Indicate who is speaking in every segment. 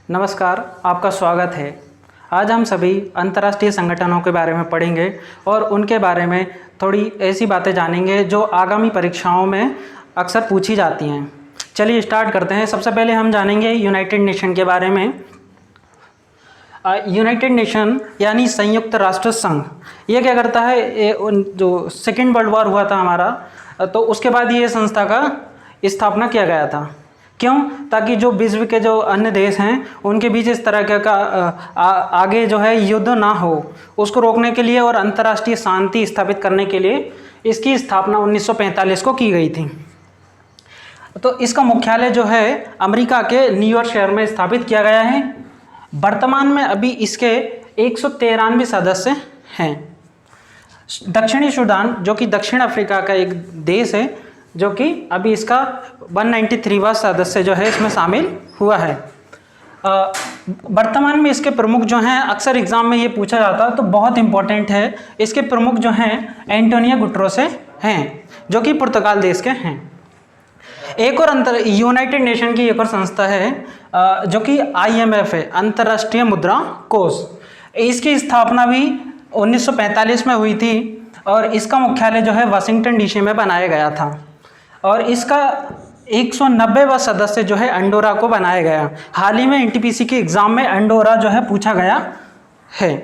Speaker 1: नमस्कार, आपका स्वागत है। आज हम सभी अंतर्राष्ट्रीय संगठनों के बारे में पढ़ेंगे और उनके बारे में थोड़ी ऐसी बातें जानेंगे जो आगामी परीक्षाओं में अक्सर पूछी जाती हैं। चलिए स्टार्ट करते हैं। सबसे पहले हम जानेंगे यूनाइटेड नेशन के बारे में। यूनाइटेड नेशन यानी संयुक्त राष्ट्र संघ, ये क्या करता है, जो सेकेंड वर्ल्ड वॉर हुआ था हमारा, तो उसके बाद ये संस्था का स्थापना किया गया था। क्यों? ताकि जो विश्व के जो अन्य देश हैं उनके बीच इस तरह का आगे जो है युद्ध ना हो, उसको रोकने के लिए और अंतर्राष्ट्रीय शांति स्थापित करने के लिए इसकी स्थापना 1945 को की गई थी। तो इसका मुख्यालय जो है अमेरिका के न्यूयॉर्क शहर में स्थापित किया गया है। वर्तमान में अभी इसके 193 सदस्य हैं। दक्षिणी सूडान, जो कि दक्षिण अफ्रीका का एक देश है, जो कि अभी इसका 193वां सदस्य जो है इसमें शामिल हुआ है। वर्तमान में इसके प्रमुख जो हैं, अक्सर एग्जाम में ये पूछा जाता है तो बहुत इंपॉर्टेंट है। इसके प्रमुख जो हैं एंटोनियो गुटेरेस हैं, जो कि पुर्तगाल देश के हैं। एक और यूनाइटेड नेशन की एक और संस्था है जो कि IMF है, अंतर्राष्ट्रीय मुद्रा कोष। इसकी स्थापना भी 1945 में हुई थी और इसका मुख्यालय जो है वाशिंगटन DC में बनाया गया था। और इसका 190वां सदस्य जो है अंडोरा को बनाया गया। हाल ही में NTPC के एग्ज़ाम में अंडोरा जो है पूछा गया है,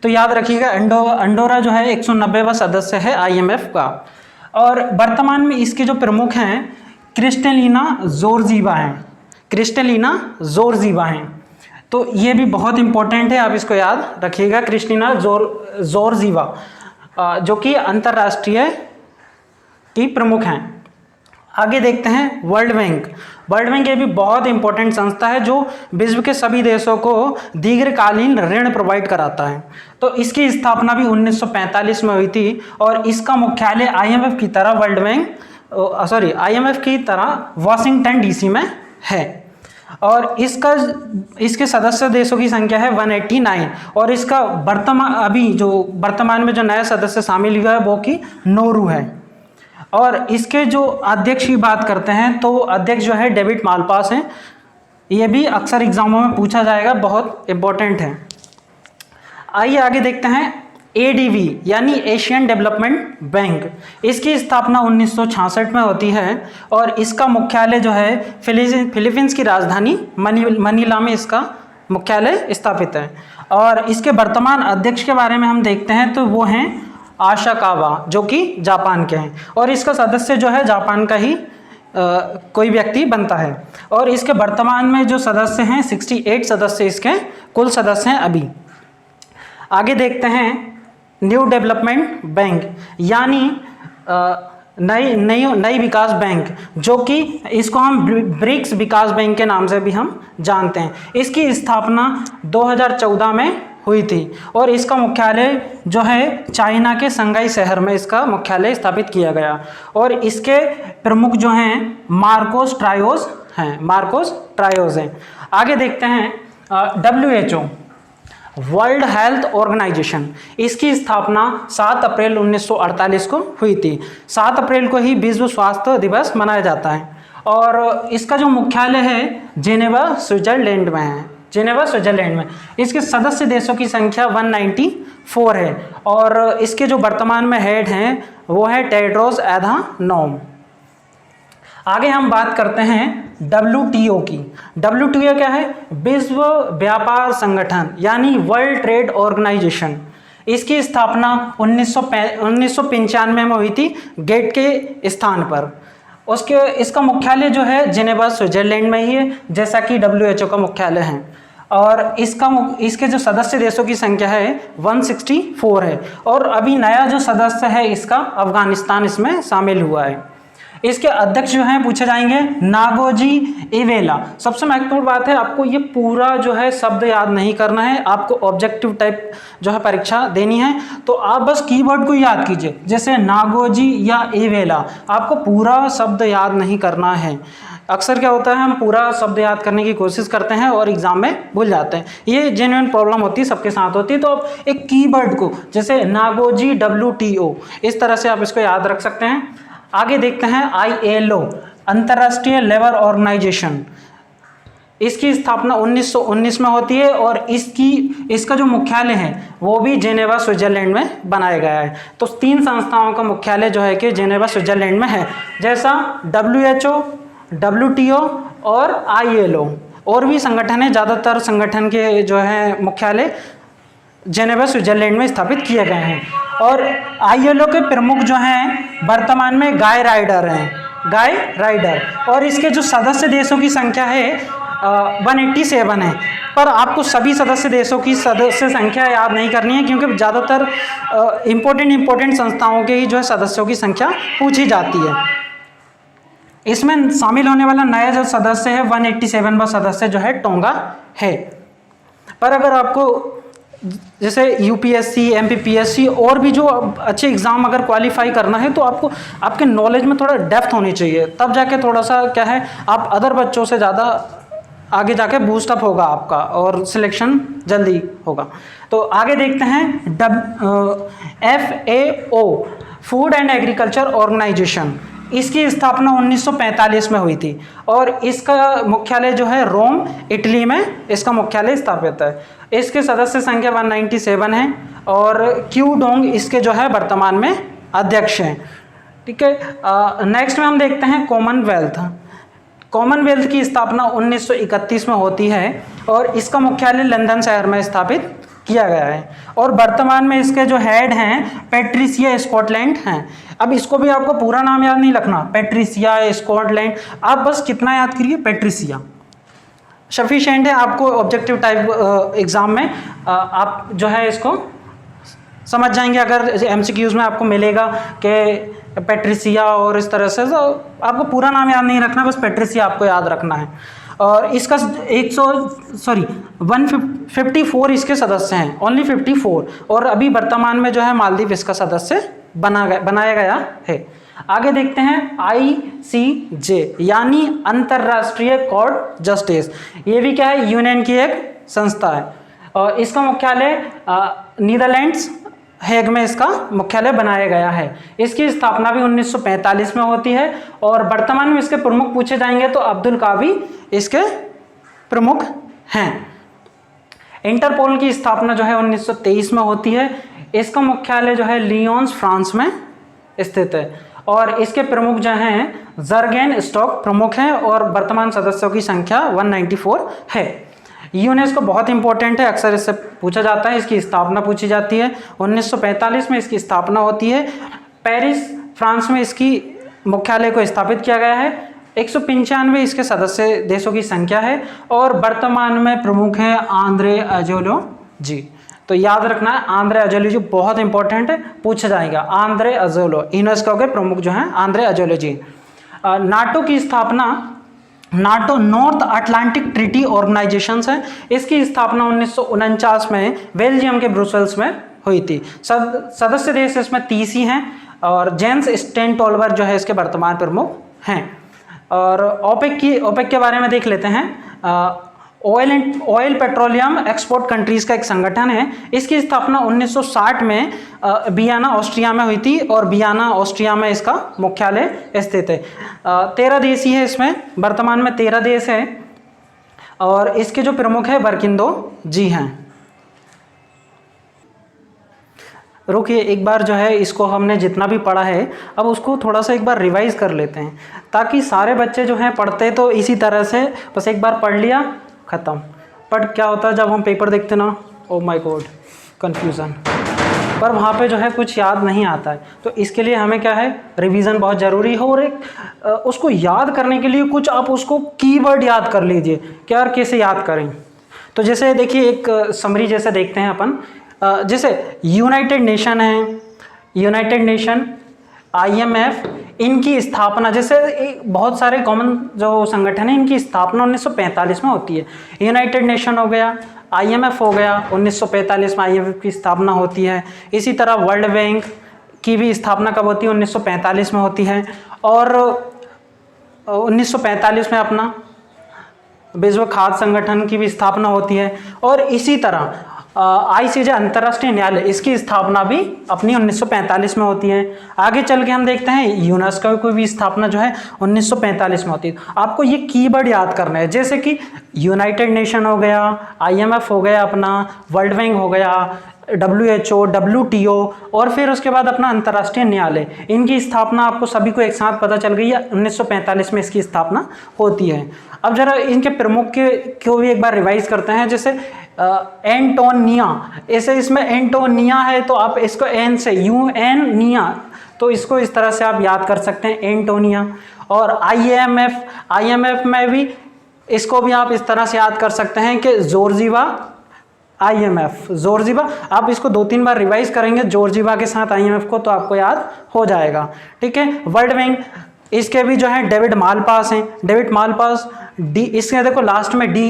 Speaker 1: तो याद रखिएगा अंडोरा जो है 190वां सदस्य है IMF का। और वर्तमान में इसके जो प्रमुख हैं क्रिस्टलिना जॉर्जीवा हैं। क्रिस्टलिना जॉर्जीवा हैं, तो ये भी बहुत इंपॉर्टेंट है, आप इसको याद रखिएगा। क्रिस्टलिना जॉर्जीवा जो कि अंतर्राष्ट्रीय की प्रमुख हैं। आगे देखते हैं वर्ल्ड बैंक। वर्ल्ड बैंक ये भी बहुत इंपॉर्टेंट संस्था है जो विश्व के सभी देशों को दीर्घकालीन ऋण प्रोवाइड कराता है। तो इसकी स्थापना भी 1945 में हुई थी और इसका मुख्यालय IMF की तरह IMF की तरह वाशिंगटन DC में है। और इसके सदस्य देशों की संख्या है 189 और इसका वर्तमान में जो नया सदस्य शामिल हुआ है वो कि नोरू है। और इसके जो अध्यक्ष की बात करते हैं तो अध्यक्ष जो है डेविड मालपास हैं। ये भी अक्सर एग्जामों में पूछा जाएगा, बहुत इंपॉर्टेंट है। आइए आगे देखते हैं ADB यानी एशियन डेवलपमेंट बैंक। इसकी स्थापना 1966 में होती है और इसका मुख्यालय जो है फिलीपींस की राजधानी मनीला में इसका मुख्यालय स्थापित है। और इसके वर्तमान अध्यक्ष के बारे में हम देखते हैं तो वो हैं आशाकावा, जो कि जापान के हैं। और इसका सदस्य जो है जापान का ही कोई व्यक्ति बनता है। और इसके वर्तमान में जो सदस्य हैं 68 सदस्य इसके कुल सदस्य हैं अभी। आगे देखते हैं न्यू डेवलपमेंट बैंक यानी नई विकास बैंक, जो कि इसको हम ब्रिक्स विकास बैंक के नाम से भी हम जानते हैं। इसकी स्थापना 2014 में हुई थी और इसका मुख्यालय जो है चाइना के शंघाई शहर में इसका मुख्यालय स्थापित किया गया। और इसके प्रमुख जो हैं मार्कोस ट्रायोस हैं। आगे देखते हैं WHO वर्ल्ड हेल्थ ऑर्गेनाइजेशन। इसकी स्थापना 7 अप्रैल 1948 को हुई थी। 7 अप्रैल को ही विश्व स्वास्थ्य दिवस मनाया जाता है। और इसका जो मुख्यालय है जेनेवा स्विट्जरलैंड में। इसके सदस्य देशों की संख्या 194 है और इसके जो वर्तमान में हेड हैं वो है टेड्रोस एधानोम। आगे हम बात करते हैं WTO की। WTO क्या है? विश्व व्यापार संगठन यानी वर्ल्ड ट्रेड ऑर्गेनाइजेशन। इसकी स्थापना 1995 में हुई थी गेट के स्थान पर। इसका मुख्यालय जो है जेनेवा स्विट्जरलैंड में ही है, जैसा कि WHO का मुख्यालय है। और इसके जो सदस्य देशों की संख्या है 164 है। और अभी नया जो सदस्य है इसका अफगानिस्तान इसमें शामिल हुआ है। इसके अध्यक्ष जो हैं पूछे जाएंगे नागोजी इवेला। सबसे महत्वपूर्ण बात है, आपको ये पूरा जो है शब्द याद नहीं करना है, आपको ऑब्जेक्टिव टाइप जो है परीक्षा देनी है, तो आप बस कीवर्ड को याद कीजिए, जैसे नागोजी या इवेला। आपको पूरा शब्द याद नहीं करना है। अक्सर क्या होता है, हम पूरा शब्द याद करने की कोशिश करते हैं और एग्जाम में भूल जाते हैं। ये जेन्युइन प्रॉब्लम होती है, सबके साथ होती है। तो आप एक कीवर्ड को जैसे नागोजी WTO इस तरह से आप इसको याद रख सकते हैं। आगे देखते हैं ILO अंतर्राष्ट्रीय लेबर ऑर्गेनाइजेशन। इसकी स्थापना 1919 में होती है और इसका जो मुख्यालय है वो भी जेनेवा स्विट्जरलैंड में बनाया गया है। तो 3 संस्थाओं का मुख्यालय जो है कि जेनेवा स्विट्जरलैंड में है, जैसा WHO, WTO और ILO। और भी संगठन है, ज़्यादातर संगठन के जो है मुख्यालय जेनेवा स्विट्जरलैंड में स्थापित किए गए हैं। और ILO के प्रमुख जो हैं वर्तमान में गाय राइडर हैं, गाय राइडर। और इसके जो सदस्य देशों की संख्या है 187 है। पर आपको सभी सदस्य देशों की सदस्य संख्या याद नहीं करनी है, क्योंकि ज़्यादातर इम्पोर्टेंट संस्थाओं के ही जो है सदस्यों की संख्या पूछी जाती है। इसमें शामिल होने वाला नया जो सदस्य है 187वां सदस्य जो है टोंगा है। पर अगर आपको जैसे UPSC, MPPSC और भी जो अच्छे एग्ज़ाम अगर क्वालिफाई करना है तो आपको आपके नॉलेज में थोड़ा डेप्थ होनी चाहिए, तब जाके थोड़ा सा क्या है आप अदर बच्चों से ज़्यादा आगे जाके बूस्ट अप होगा आपका और सिलेक्शन जल्दी होगा। तो आगे देखते हैं FAO, food and agriculture organisation. इसकी स्थापना 1945 में हुई थी और इसका मुख्यालय जो है रोम, इटली में इसका मुख्यालय स्थापित है। इसके सदस्य संख्या 197 है और क्यू डोंग इसके जो है वर्तमान में अध्यक्ष हैं। ठीक है, नेक्स्ट में हम देखते हैं कॉमनवेल्थ। कॉमनवेल्थ की स्थापना 1931 में होती है और इसका मुख्यालय लंदन शहर में स्थापित किया गया है और वर्तमान में इसके जो हेड हैं पैट्रिसिया स्कॉटलैंड हैं। अब इसको भी आपको पूरा नाम याद नहीं रखना, पैट्रिसिया स्कॉटलैंड, आप बस कितना याद करिए पैट्रिसिया सफिशिएंट है आपको। ऑब्जेक्टिव टाइप एग्जाम में आप जो है इसको समझ जाएंगे। अगर MCQs में आपको मिलेगा कि पैट्रिसिया और इस तरह से, तो आपको पूरा नाम याद नहीं रखना, बस पैट्रिसिया आपको याद रखना है। और इसका 154 इसके सदस्य हैं, ओनली 54। और अभी वर्तमान में जो है मालदीव इसका सदस्य बनाया गया है। आगे देखते हैं ICJ यानी अंतर्राष्ट्रीय कोर्ट जस्टिस। ये भी क्या है, यूनियन की एक संस्था है और इसका मुख्यालय नीदरलैंड्स हेग में इसका मुख्यालय बनाया गया है। इसकी स्थापना भी 1945 में होती है और वर्तमान में इसके प्रमुख पूछे जाएंगे तो अब्दुल कावी इसके प्रमुख हैं। इंटरपोल की स्थापना जो है 1923 में होती है। इसका मुख्यालय जो है लियोन्स फ्रांस में स्थित है और इसके प्रमुख जो हैं जर्गेन स्टॉक प्रमुख हैं और वर्तमान सदस्यों की संख्या 194 है। यूनेस्को बहुत इंपॉर्टेंट है, अक्सर इससे पूछा जाता है। इसकी स्थापना पूछी जाती है 1945 में इसकी स्थापना होती है। पेरिस फ्रांस में इसकी मुख्यालय को स्थापित किया गया है। 195 इसके सदस्य देशों की संख्या है और वर्तमान में प्रमुख हैं आंद्रे अजोलो जी। तो याद रखना है आंद्रे अजोलो जी बहुत इंपॉर्टेंट है, पूछा जाएगा। आंद्रे अजोलो यूनेस्को के प्रमुख जो हैं आंद्रे अजोलो जी। नाटो की स्थापना, NATO North Atlantic Treaty Organisation है, इसकी स्थापना 1949 में बेल्जियम के ब्रुसेल्स में हुई थी। सदस्य देश इसमें 30 ही हैं और जेंस स्टेनटोल्बर जो है इसके वर्तमान प्रमुख हैं। और ओपेक के बारे में देख लेते हैं। ऑयल पेट्रोलियम एक्सपोर्ट कंट्रीज़ का एक संगठन है। इसकी स्थापना 1960 में वियना ऑस्ट्रिया में हुई थी और वियना ऑस्ट्रिया में इसका मुख्यालय स्थित है। 13 देश ही है इसमें, वर्तमान में 13 देश है और इसके जो प्रमुख है बरकिंदो जी हैं। रुकिए एक बार जो है इसको हमने जितना भी पढ़ा है अब उसको थोड़ा सा एक बार रिवाइज कर लेते हैं, ताकि सारे बच्चे जो हैं पढ़ते तो इसी तरह से बस एक बार पढ़ लिया ख़त्म। बट क्या होता है जब हम पेपर देखते ना, ओ माय गॉड कन्फ्यूज़न, पर वहाँ पे जो है कुछ याद नहीं आता है। तो इसके लिए हमें क्या है, रिवीजन बहुत ज़रूरी है। और एक उसको याद करने के लिए कुछ आप उसको कीवर्ड याद कर लीजिए कि यार कैसे याद करें। तो जैसे देखिए एक समरी जैसे देखते हैं अपन, जैसे यूनाइटेड नेशन है, यूनाइटेड नेशन, IMF, इनकी स्थापना, जैसे बहुत सारे कॉमन जो संगठन है इनकी स्थापना 1945 में होती है। यूनाइटेड नेशन हो गया, IMF हो गया, 1945 में IMF की स्थापना होती है। इसी तरह वर्ल्ड बैंक की भी स्थापना कब होती है, 1945 में होती है। और 1945 में अपना विश्व खाद्य संगठन की भी स्थापना होती है। और इसी तरह ICJ अंतर्राष्ट्रीय न्यायालय, इसकी स्थापना भी अपनी 1945 में होती है। आगे चल के हम देखते हैं यूनेस्को की भी स्थापना जो है 1945 में होती है। आपको ये कीवर्ड याद करना है, जैसे कि यूनाइटेड नेशन हो गया, IMF हो गया, अपना वर्ल्ड बैंक हो गया, WHO, WTO और फिर उसके बाद अपना अंतर्राष्ट्रीय न्यायालय, इनकी स्थापना आपको सभी को एक साथ पता चल गई है, 1945 में इसकी स्थापना होती है। अब जरा इनके प्रमुख को भी एक बार रिवाइज करते हैं। जैसे एंटोनिया, ऐसे इसमें एंटोनिया है तो आप इसको एन से UN तो इसको इस तरह से आप याद कर सकते हैं, एंटोनिया। और IMF में भी इसको भी आप इस तरह से याद कर सकते हैं कि जॉर्जिवा IMF, जॉर्जिवा। आप इसको 2-3 बार रिवाइज करेंगे जॉर्जिवा के साथ IMF को तो आपको याद हो जाएगा, ठीक है। वर्ल्ड बैंक, इसके भी जो है डेविड मालपास हैं, डेविड मालपास। डी, इसके देखो लास्ट में डी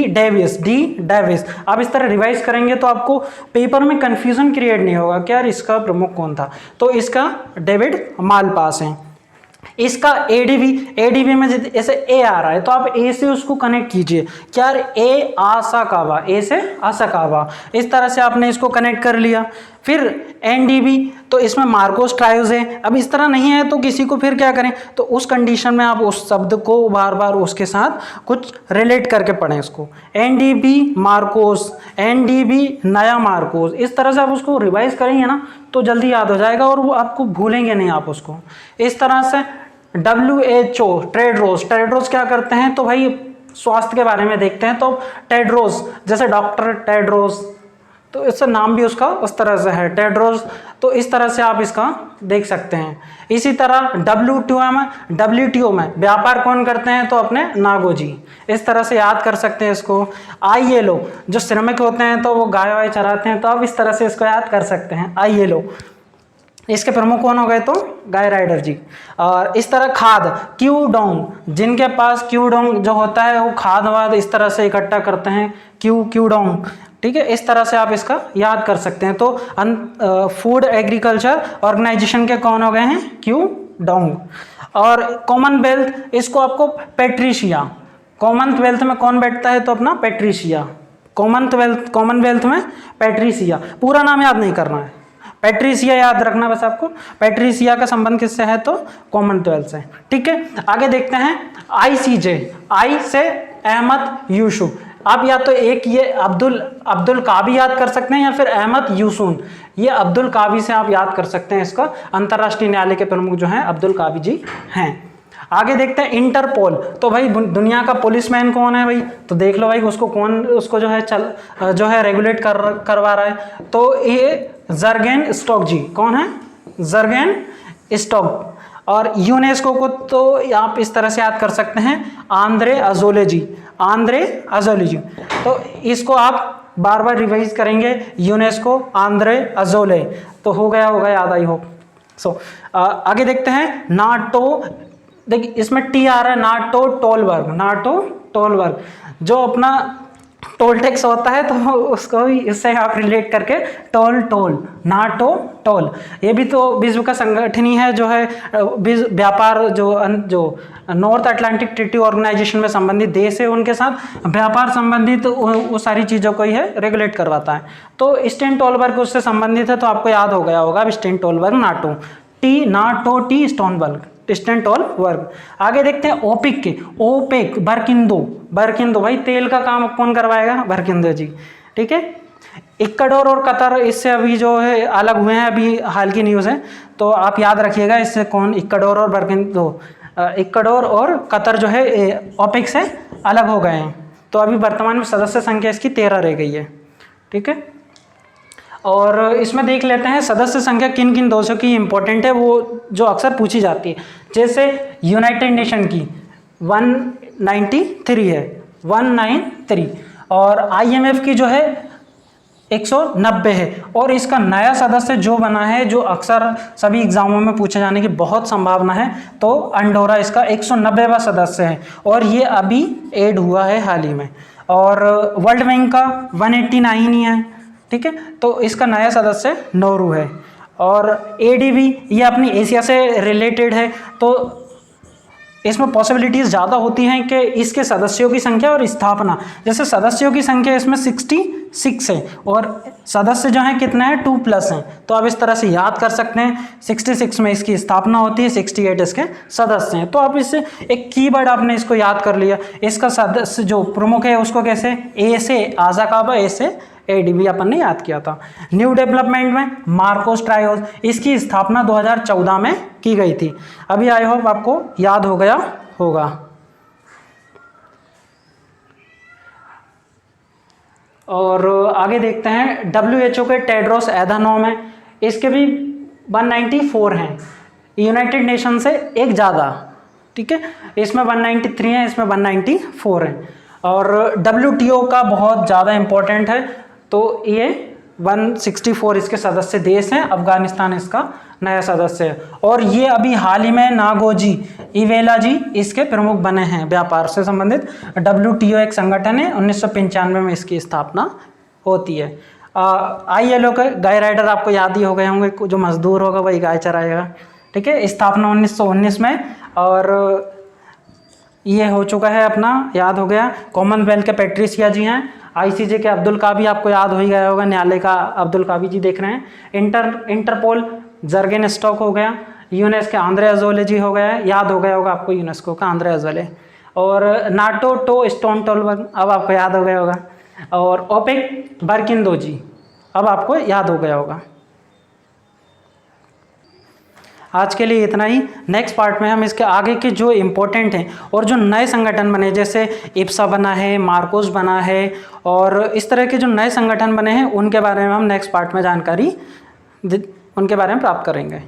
Speaker 1: डेविस। आप इस तरह रिवाइज करेंगे तो आपको पेपर में कंफ्यूजन क्रिएट नहीं होगा कि यार इसका प्रमुख कौन था, तो इसका डेविड मालपास है। इसका ADB में ऐसे A आ रहा है तो आप A से उसको कनेक्ट कीजिए, क्या A आसाकावा, A से आसाकावा, इस तरह से आपने इसको कनेक्ट कर लिया। फिर NDB, तो इसमें मार्कोस ट्रायोज है। अब इस तरह नहीं है तो किसी को फिर क्या करें, तो उस कंडीशन में आप उस शब्द को बार बार उसके साथ कुछ रिलेट करके पढ़ें इसको। NDB मार्कोस, NDB नया मार्कोस, इस तरह से आप उसको रिवाइज करेंगे ना तो जल्दी याद हो जाएगा और वो आपको भूलेंगे नहीं आप उसको। इस तरह से WHO टेड्रोस क्या करते हैं, तो भाई स्वास्थ्य के बारे में देखते हैं, तो टेड्रोस जैसे डॉक्टर टेड्रोस, तो इससे नाम भी उसका उस तरह से है, टेड्रोस। तो इस तरह से आप इसका देख सकते हैं। इसी तरह WTO में व्यापार कौन करते हैं, तो अपने नागोजी, इस तरह से याद कर सकते हैं इसको। ILO जो श्रमिक होते हैं तो वो गाय वाय चराते हैं, तो आप इस तरह से इसको याद कर सकते हैं ILO। इसके प्रमुख कौन हो गए, तो गाय राइडर जी। और इस तरह खाद, क्यूडोंग, जिनके पास क्यूडोंग जो होता है वो खाद वाद इस तरह से इकट्ठा करते हैं, क्यूडोंग, ठीक है। इस तरह से आप इसका याद कर सकते हैं। तो फूड एग्रीकल्चर ऑर्गेनाइजेशन के कौन हो गए हैं, क्यूडोंग। और कॉमनवेल्थ, इसको आपको पेट्रिशिया, कॉमनवेल्थ में कौन बैठता है, तो अपना पेट्रिशिया, कॉमनवेल्थ में पेट्रिशिया, पूरा नाम याद नहीं करना है, पेट्रिशिया याद रखना बस आपको। पेट्रिशिया का संबंध किससे है, तो कॉमनवेल्थ से, ठीक है। आगे देखते हैं ICJ, आई से अहमद यूसुफ। आप या तो एक ये अब्दुल काबी याद कर सकते हैं या फिर अहमद यूसुन, ये अब्दुल काबी से आप याद कर सकते हैं। इसका अंतर्राष्ट्रीय न्यायालय के प्रमुख जो हैं अब्दुल काबी जी हैं। आगे देखते हैं इंटरपोल, तो भाई दुनिया का पुलिसमैन कौन है भाई, तो देख लो भाई उसको जो है रेगुलेट करवा रहा है, तो ये जर्गेन स्टॉक जी, कौन है, जर्गेन स्टॉक। और यूनेस्को को तो आप इस तरह से याद कर सकते हैं, आंद्रे अजोले जी। तो इसको आप बार बार रिवाइज करेंगे, यूनेस्को आंद्रे अजोले, तो हो गया याद, आई होप सो। आगे देखते हैं नाटो, देखिए इसमें T आ रहा है, नाटो टोलबर्ग, जो अपना टोल टैक्स होता है तो उसको भी इससे आप रिलेट करके नाटो टोल, ये भी तो विश्व का संगठन ही है जो है व्यापार जो नॉर्थ अटलांटिक ट्रीटी ऑर्गेनाइजेशन में संबंधित देश है उनके साथ व्यापार संबंधित वो सारी चीज़ों को ही है रेगुलेट करवाता है। तो स्टेनटोलबर्ग उससे संबंधित है, तो आपको याद हो गया होगा स्टेनटोलबर्ग, नाटो टी स्टेनटोलबर्ग। आगे देखते हैं ओपेक बरकिंदो, भाई तेल का काम कौन करवाएगा, बरकिंदो जी, ठीक है। इक्वाडोर और कतर इससे अभी जो है अलग हुए हैं, अभी हाल की न्यूज़ है, तो आप याद रखिएगा इससे कौन, इक्वाडोर और कतर जो है ओपेक से अलग हो गए हैं। तो अभी वर्तमान में सदस्य संख्या इसकी 13 रह गई है, ठीक है। और इसमें देख लेते हैं सदस्य संख्या किन किन देशों की इंपॉर्टेंट है, वो जो अक्सर पूछी जाती है। जैसे यूनाइटेड नेशन की 193 है, 193, और IMF की जो है 190 है। और इसका नया सदस्य जो बना है, जो अक्सर सभी एग्जामों में पूछे जाने की बहुत संभावना है, तो अंडोरा इसका 190वां सदस्य है और ये अभी ऐड हुआ है हाल ही में। और वर्ल्ड बैंक का 189 ही है, ठीक है। तो इसका नया सदस्य नौरू है। और ADB ये अपनी एशिया से रिलेटेड है, तो इसमें पॉसिबिलिटीज़ ज़्यादा होती हैं कि इसके सदस्यों की संख्या और स्थापना, जैसे सदस्यों की संख्या इसमें 60 66 है और सदस्य जो हैं कितने हैं 2+ हैं। तो आप इस तरह से याद कर सकते हैं 66 में इसकी स्थापना होती है, 68 इसके सदस्य हैं। तो आप इससे एक कीवर्ड आपने इसको याद कर लिया। इसका सदस्य जो प्रमुख है उसको कैसे, ए से आज़ाकाबा, ए से एडीबी अपन ने याद किया था। न्यू डेवलपमेंट में मार्कोस ट्रायोस, इसकी स्थापना 2014 में की गई थी। अभी आई होप आपको याद हो गया होगा। और आगे देखते हैं WHO के टेड्रोस एधानोम है, इसके भी 194 हैं, यूनाइटेड नेशन से एक ज़्यादा, ठीक है। इसमें 193 है, इसमें 194 है। और WTO का बहुत ज़्यादा इम्पोर्टेंट है, तो ये 164 इसके सदस्य देश हैं, अफगानिस्तान इसका नया सदस्य है। और ये अभी हाल ही में नागोजी इवेलाजी इसके प्रमुख बने हैं व्यापार से संबंधित। WTO एक संगठन है, 1995 में इसकी स्थापना होती है। ILO के गाय राइडर आपको याद ही हो गए होंगे, जो मजदूर होगा वही गाय चराएगा, ठीक है। स्थापना 1919 में, और ये हो चुका है अपना, याद हो गया। कॉमनवेल्थ के पैट्रिसिया जी हैं। ICJ के अब्दुल काबी आपको याद हो ही गया होगा, न्यायालय का अब्दुल काबी जी देख रहे हैं। इंटरपोल जर्गेन स्टॉक हो गया। यूनेस्को के आंद्रे अजोले जी हो गया, याद हो गया होगा आपको यूनेस्को का आंद्रे अजोले। और नाटो टो स्टोनटोलबर्ग, अब आपको याद हो गया होगा। और ओपेक बर्किंदो जी, अब आपको याद हो गया होगा। आज के लिए इतना ही। नेक्स्ट पार्ट में हम इसके आगे के जो इम्पोर्टेंट हैं और जो नए संगठन बने, जैसे इप्सा बना है, मार्कोस बना है, और इस तरह के जो नए संगठन बने हैं उनके बारे में हम नेक्स्ट पार्ट में जानकारी उनके बारे में प्राप्त करेंगे।